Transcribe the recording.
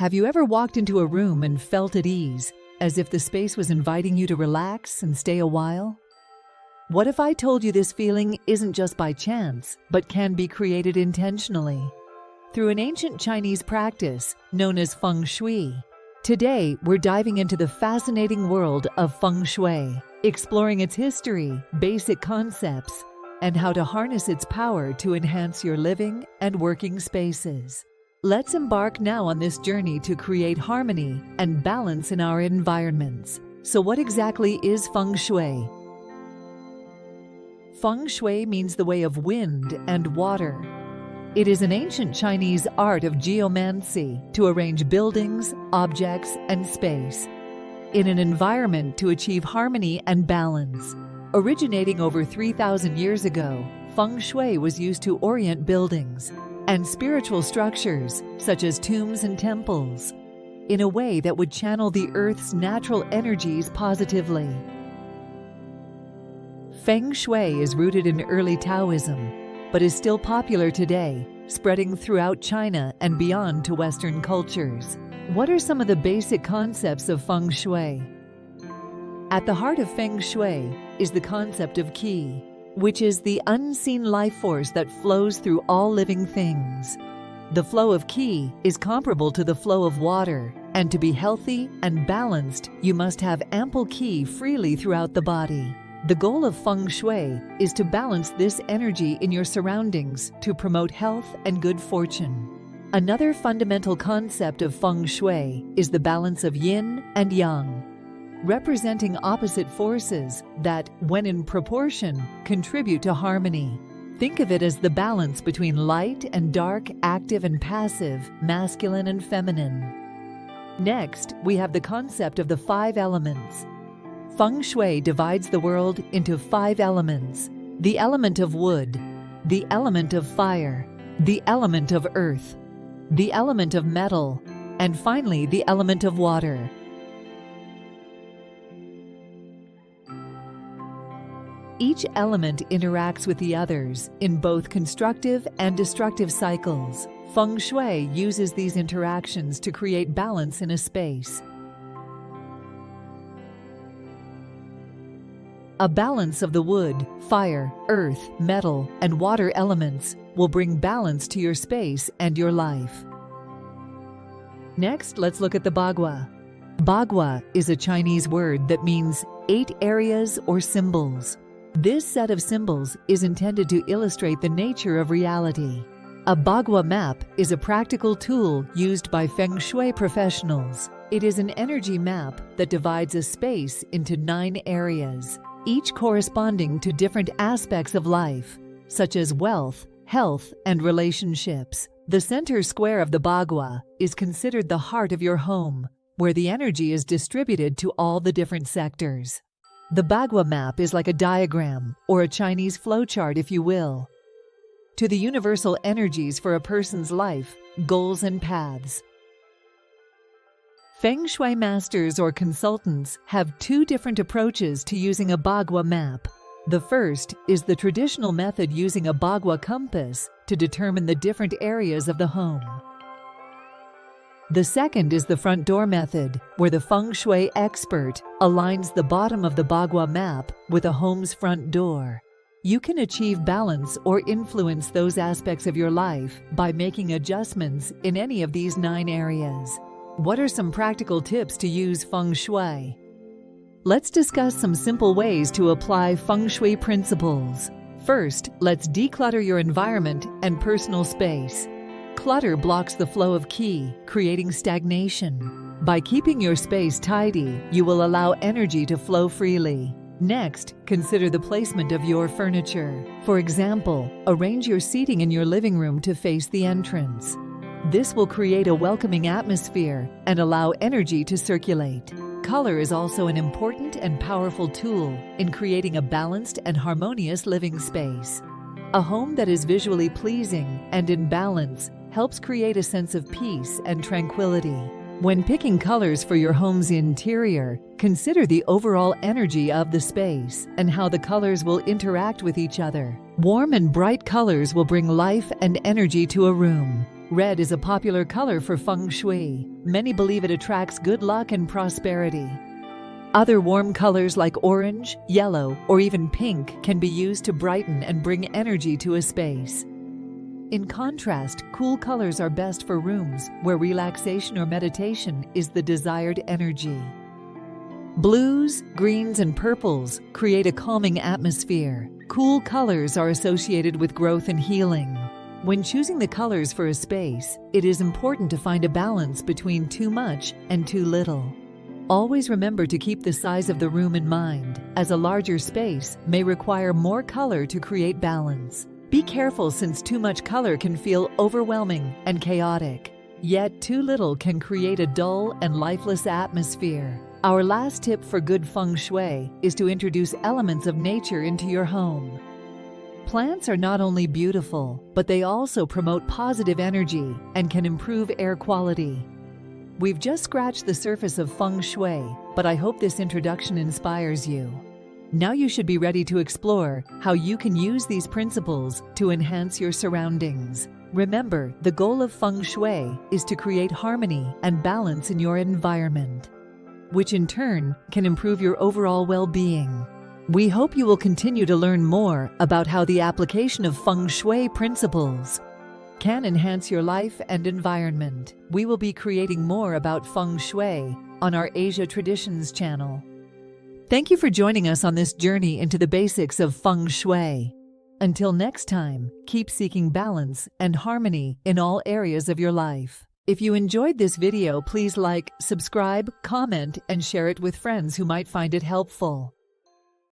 Have you ever walked into a room and felt at ease, as if the space was inviting you to relax and stay a while? What if I told you this feeling isn't just by chance, but can be created intentionally through an ancient Chinese practice known as Feng Shui? Today, we're diving into the fascinating world of Feng Shui, exploring its history, basic concepts, and how to harness its power to enhance your living and working spaces. Let's embark now on this journey to create harmony and balance in our environments. So what exactly is Feng Shui? Feng Shui means the way of wind and water. It is an ancient Chinese art of geomancy to arrange buildings, objects, and space in an environment to achieve harmony and balance. Originating over 3,000 years ago, Feng Shui was used to orient buildings and spiritual structures, such as tombs and temples, in a way that would channel the Earth's natural energies positively. Feng Shui is rooted in early Taoism, but is still popular today, spreading throughout China and beyond to Western cultures. What are some of the basic concepts of Feng Shui? At the heart of Feng Shui is the concept of qi, which is the unseen life force that flows through all living things. The flow of qi is comparable to the flow of water, and to be healthy and balanced, you must have ample qi freely throughout the body. The goal of Feng Shui is to balance this energy in your surroundings to promote health and good fortune. Another fundamental concept of Feng Shui is the balance of Yin and Yang, representing opposite forces that, when in proportion, contribute to harmony. Think of it as the balance between light and dark, active and passive, masculine and feminine. Next, we have the concept of the 5 elements. Feng Shui divides the world into 5 elements: the element of wood, the element of fire, the element of earth, the element of metal, and finally the element of water. Each element interacts with the others in both constructive and destructive cycles. Feng Shui uses these interactions to create balance in a space. A balance of the wood, fire, earth, metal, and water elements will bring balance to your space and your life. Next, let's look at the Bagua. Bagua is a Chinese word that means 8 areas or symbols. This set of symbols is intended to illustrate the nature of reality. A Bagua map is a practical tool used by Feng Shui professionals. It is an energy map that divides a space into 9 areas, each corresponding to different aspects of life, such as wealth, health, and relationships. The center square of the Bagua is considered the heart of your home, where the energy is distributed to all the different sectors. The Bagua map is like a diagram, or a Chinese flowchart if you will, to the universal energies for a person's life, goals, and paths. Feng Shui masters or consultants have 2 different approaches to using a Bagua map. The first is the traditional method using a Bagua compass to determine the different areas of the home. The second is the front door method, where the Feng Shui expert aligns the bottom of the Bagua map with a home's front door. You can achieve balance or influence those aspects of your life by making adjustments in any of these 9 areas. What are some practical tips to use Feng Shui? Let's discuss some simple ways to apply Feng Shui principles. First, let's declutter your environment and personal space. Clutter blocks the flow of qi, creating stagnation. By keeping your space tidy, you will allow energy to flow freely. Next, consider the placement of your furniture. For example, arrange your seating in your living room to face the entrance. This will create a welcoming atmosphere and allow energy to circulate. Color is also an important and powerful tool in creating a balanced and harmonious living space. A home that is visually pleasing and in balance helps create a sense of peace and tranquility. When picking colors for your home's interior, consider the overall energy of the space and how the colors will interact with each other. Warm and bright colors will bring life and energy to a room. Red is a popular color for Feng Shui. Many believe it attracts good luck and prosperity. Other warm colors like orange, yellow, or even pink can be used to brighten and bring energy to a space. In contrast, cool colors are best for rooms where relaxation or meditation is the desired energy. Blues, greens, and purples create a calming atmosphere. Cool colors are associated with growth and healing. When choosing the colors for a space, it is important to find a balance between too much and too little. Always remember to keep the size of the room in mind, as a larger space may require more color to create balance. Be careful, since too much color can feel overwhelming and chaotic. Yet too little can create a dull and lifeless atmosphere. Our last tip for good Feng Shui is to introduce elements of nature into your home. Plants are not only beautiful, but they also promote positive energy and can improve air quality. We've just scratched the surface of Feng Shui, but I hope this introduction inspires you. Now you should be ready to explore how you can use these principles to enhance your surroundings. Remember, the goal of Feng Shui is to create harmony and balance in your environment, which in turn can improve your overall well-being. We hope you will continue to learn more about how the application of Feng Shui principles can enhance your life and environment. We will be creating more about Feng Shui on our Asia Traditions channel. Thank you for joining us on this journey into the basics of Feng Shui. Until next time, keep seeking balance and harmony in all areas of your life. If you enjoyed this video, please like, subscribe, comment, and share it with friends who might find it helpful.